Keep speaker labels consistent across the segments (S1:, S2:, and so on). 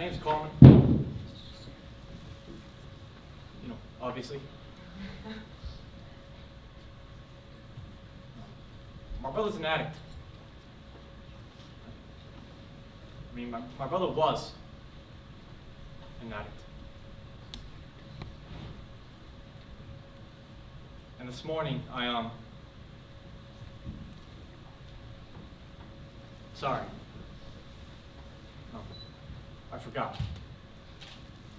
S1: name's Coleman. You know, obviously. My brother's an addict. I mean, my brother was an addict. And this morning, sorry. No, I forgot.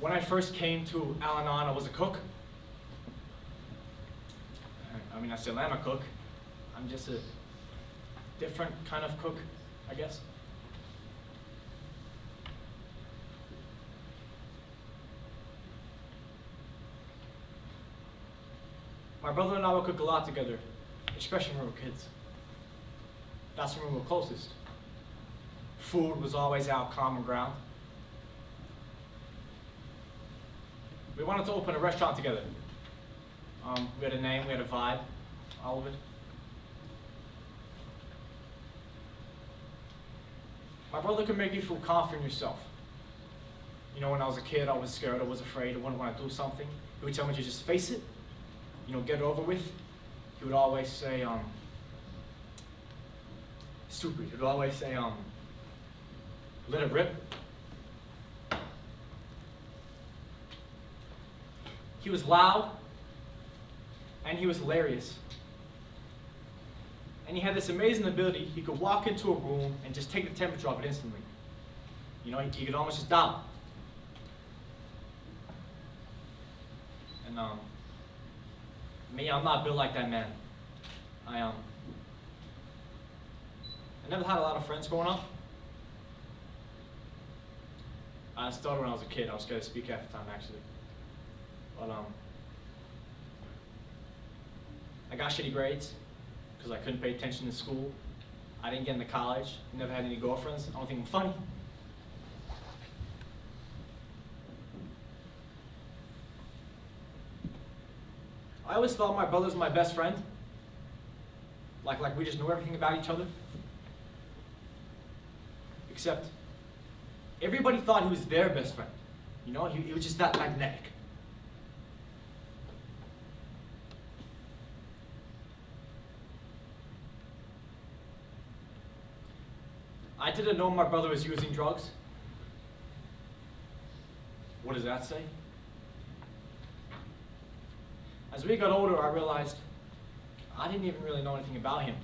S1: When I first came to Al-Anon, I was a cook. I mean, I still am a cook. I'm just a different kind of cook, I guess. My brother and I would cook a lot together, especially when we were kids. That's when we were closest. Food was always our common ground. We wanted to open a restaurant together. We had a name, we had a vibe, all of it. My brother could make you feel confident in yourself. You know, when I was a kid, I was scared, I was afraid, I wouldn't want to do something. He would tell me to just face it, you know, get it over with. He would always say, stupid. He would always say, let it rip. He was loud, and he was hilarious. And he had this amazing ability. He could walk into a room and just take the temperature of it instantly. You know, he could almost just dial. And me, I'm not built like that man. I never had a lot of friends growing up. I started when I was a kid. I was scared to speak half the time, actually. But I got shitty grades because I couldn't pay attention in school. I didn't get into college. Never had any girlfriends. I don't think I'm funny. I always thought my brother was my best friend. Like we just knew everything about each other. Except everybody thought he was their best friend. You know, he was just that magnetic. I didn't know my brother was using drugs. What does that say? As we got older, I realized I didn't even really know anything about him.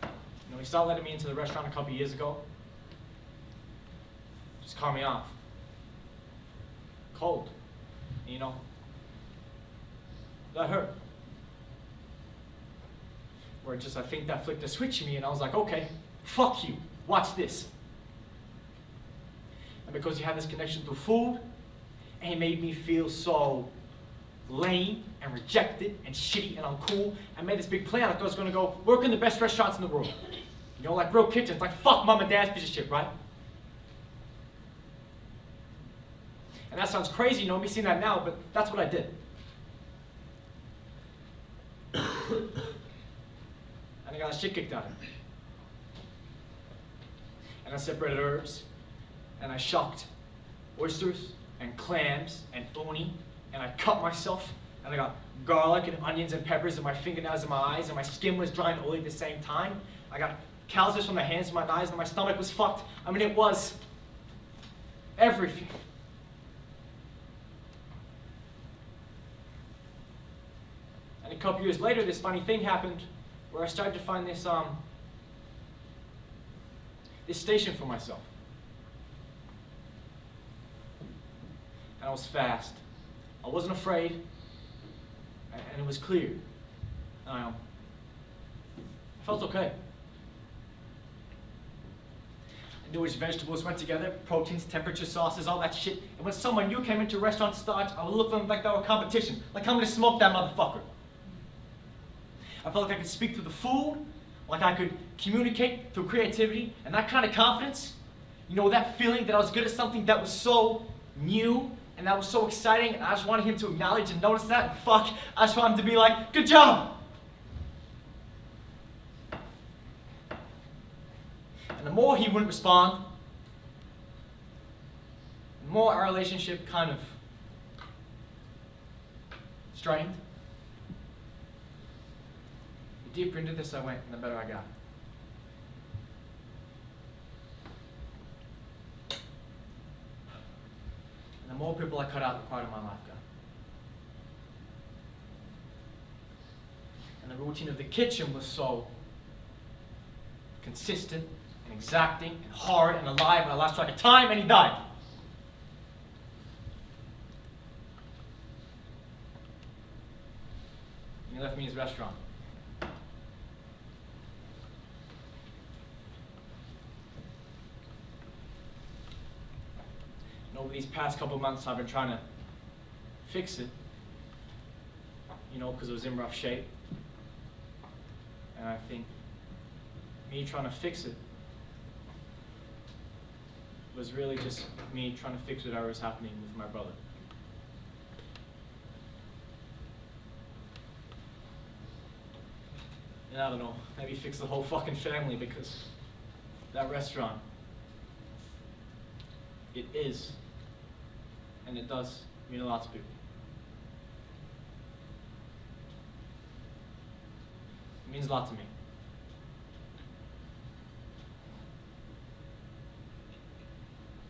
S1: You know, he started letting me into the restaurant a couple years ago. Just caught me off. Cold. You know, that hurt. Where just, I think that flicked a switch in me and I was like, okay, fuck you, watch this. And because he had this connection to food, and he made me feel so lame and rejected and shitty and uncool, I made this big plan. I thought I was gonna go work in the best restaurants in the world. You know, like real kitchens, like fuck mom and dad's piece of shit, right? And that sounds crazy, you know, me seeing that now, but that's what I did. And I got the shit kicked out of me. And I separated herbs, and I shucked oysters and clams and uni, and I cut myself, and I got garlic and onions and peppers in my fingernails and my eyes, and my skin was dry and oily at the same time. I got calluses from my hands and my eyes, and my stomach was fucked. I mean, it was everything. And a couple years later, this funny thing happened where I started to find this this station for myself. And I was fast. I wasn't afraid, and it was clear. I felt okay. I knew which vegetables went together, proteins, temperature, sauces, all that shit. And when someone new came into a restaurant to start, I would look at them like they were competition, like I'm gonna smoke that motherfucker. I felt like I could speak through the food, like I could communicate through creativity, and that kind of confidence, you know, that feeling that I was good at something that was so new, and that was so exciting, and I just wanted him to acknowledge and notice that, and fuck, I just wanted him to be like, good job! And the more he wouldn't respond, the more our relationship kind of strained. The deeper into this I went, and the better I got. And the more people I cut out, the quieter my life got. And the routine of the kitchen was so consistent and exacting and hard and alive, and I lost track of time, and he died. And he left me his restaurant. And over these past couple months, I've been trying to fix it, because it was in rough shape. And I think me trying to fix it was really just me trying to fix whatever was happening with my brother. And I don't know, maybe fix the whole fucking family, because that restaurant, it is, and it does mean a lot to people. It means a lot to me.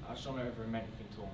S1: I just don't ever meant anything to him.